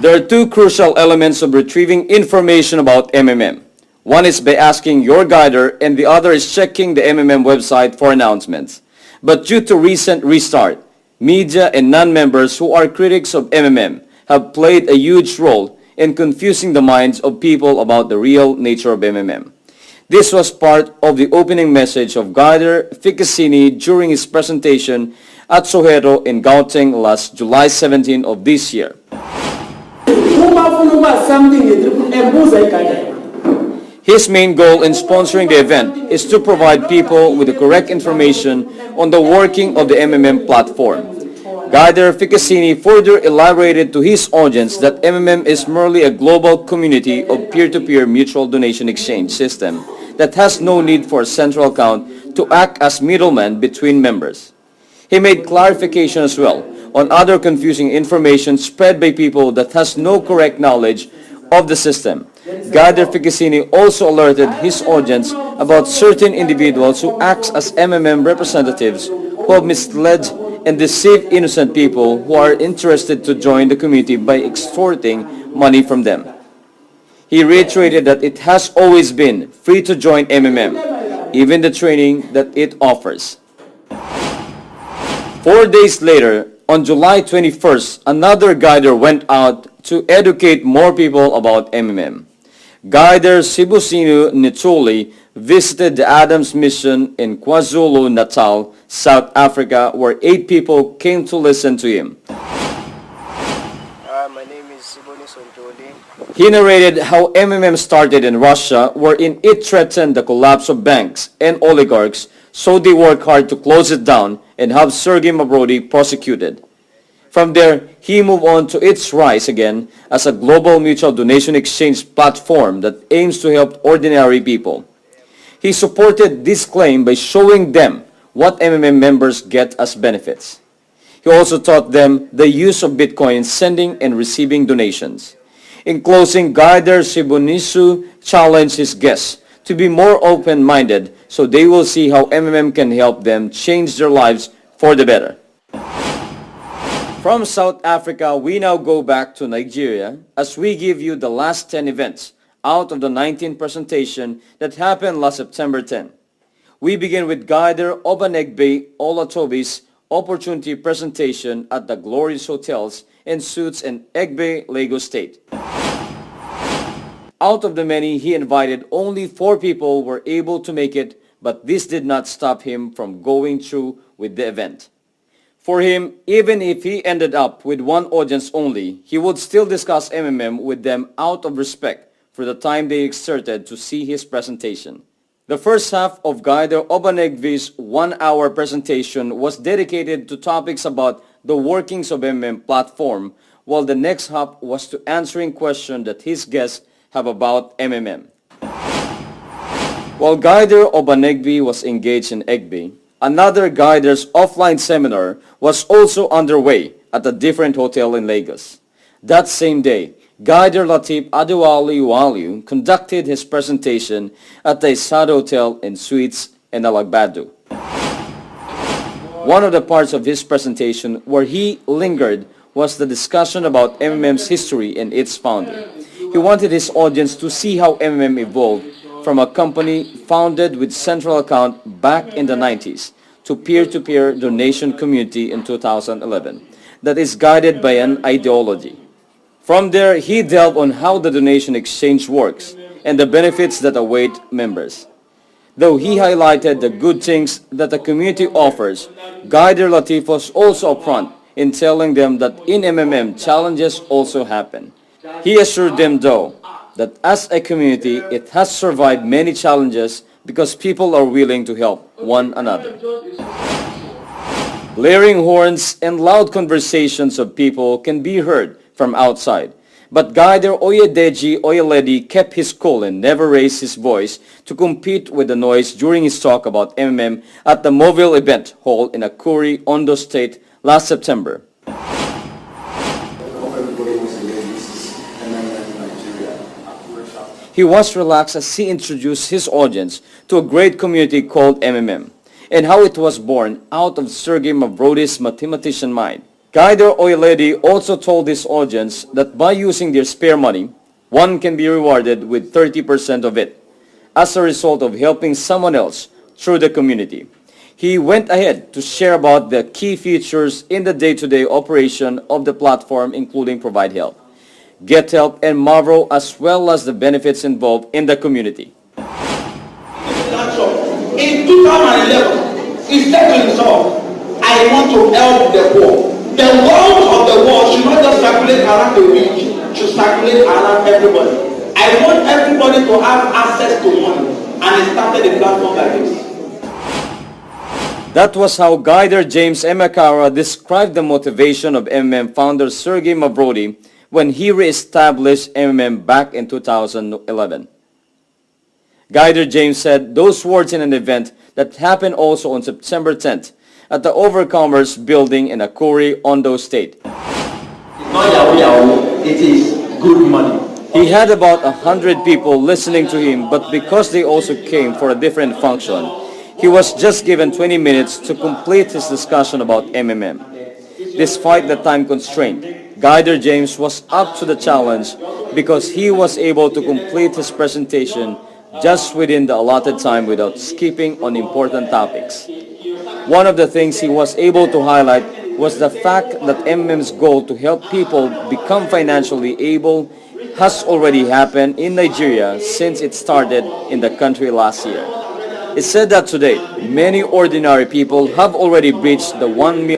There are two crucial elements of retrieving information about MMM. One is by asking your guider and the other is checking the MMM website for announcements. But due to recent restart, media and non-members who are critics of MMM have played a huge role in confusing the minds of people about the real nature of MMM. This was part of the opening message of Guider Ficasini during his presentation at Sohero in Gauteng last July 17 of this year. His main goal in sponsoring the event is to provide people with the correct information on the working of the MMM platform. Guider Ficasini further elaborated to his audience that MMM is merely a global community of peer-to-peer mutual donation exchange system that has no need for a central account to act as middleman between members. He made clarification as well on other confusing information spread by people that has no correct knowledge of the system. Guider Ficasini also alerted his audience about certain individuals who act as MMM representatives who have misled and deceived innocent people who are interested to join the community by extorting money from them. He reiterated that it has always been free to join MMM, even the training that it offers. 4 days later, on July 21st, another guider went out to educate more people about MMM. Guider Sibusino Nituli visited the Adams Mission in KwaZulu-Natal, South Africa, where 8 people came to listen to him. My name is Siboniso Ntuli. He narrated how MMM started in Russia, wherein it threatened the collapse of banks and oligarchs, so they worked hard to close it down and have Sergei Mabrodi prosecuted. From there, he moved on to its rise again as a global mutual donation exchange platform that aims to help ordinary people. He supported this claim by showing them what MMM members get as benefits. He also taught them the use of Bitcoin sending and receiving donations. In closing, Guider Sibonisu challenged his guests to be more open-minded so they will see how MMM can help them change their lives for the better. From South Africa, we now go back to Nigeria as we give you the last 10 events out of the 19 presentation that happened last September 10. We begin with Guider Obanegbe Olatobi's opportunity presentation at the Glorious Hotels and Suites in Egbe, Lagos State. Out of the many he invited, only 4 people were able to make it, but this did not stop him from going through with the event. For him, even if he ended up with one audience only, he would still discuss MMM with them out of respect for the time they exerted to see his presentation. The first half of Guider Obanegbe's 1-hour presentation was dedicated to topics about the workings of MMM platform, while the next half was to answering questions that his guests have about MMM. While Guider Obanegbe was engaged in Egbe, another Guider's offline seminar was also underway at a different hotel in Lagos. That same day, Guider Latif Adewale Waliu conducted his presentation at the Sad Hotel and Suites in Alagbadu. One of the parts of his presentation where he lingered was the discussion about MMM's history and its founder. He wanted his audience to see how MMM evolved from a company founded with central account back in the 90s to peer-to-peer donation community in 2011 that is guided by an ideology. From there, he delved on how the donation exchange works and the benefits that await members. Though he highlighted the good things that the community offers, Guider Latif was also upfront in telling them that in MMM challenges also happen. He assured them though that as a community it has survived many challenges because people are willing to help one another. Blaring horns and loud conversations of people can be heard from outside, but Guider Oyedeji Oyeledi kept his cool and never raised his voice to compete with the noise during his talk about MMM at the Mobile Event Hall in Akuri, Ondo State last September. He was relaxed as he introduced his audience to a great community called MMM and how it was born out of Sergei Mavrodi's mathematician mind. Guider Oyeledi also told his audience that by using their spare money, one can be rewarded with 30% of it as a result of helping someone else through the community. He went ahead to share about the key features in the day-to-day operation of the platform, including Provide Help, Get Help, and Marvel, as well as the benefits involved in the community. In 2011, he said to himself, I want to help the poor. The wealth of the world should not just circulate around the rich, should circulate around everybody. I want everybody to have access to money, and he started a platform like this. That was how Guider James Emakara described the motivation of MMM founder Sergey Mavrodi when he re-established MMM back in 2011. Guider James said those words in an event that happened also on September 10th at the Overcomers building in Akuri, Ondo State. It's not Yahoo Yahoo, it is good money. He had about 100 people listening to him, but because they also came for a different function, he was just given 20 minutes to complete his discussion about MMM. Despite the time constraint, Guider James was up to the challenge because he was able to complete his presentation just within the allotted time without skipping on important topics. One of the things he was able to highlight was the fact that MMM's goal to help people become financially able has already happened in Nigeria since it started in the country last year. It said that today, many ordinary people have already breached the 1 million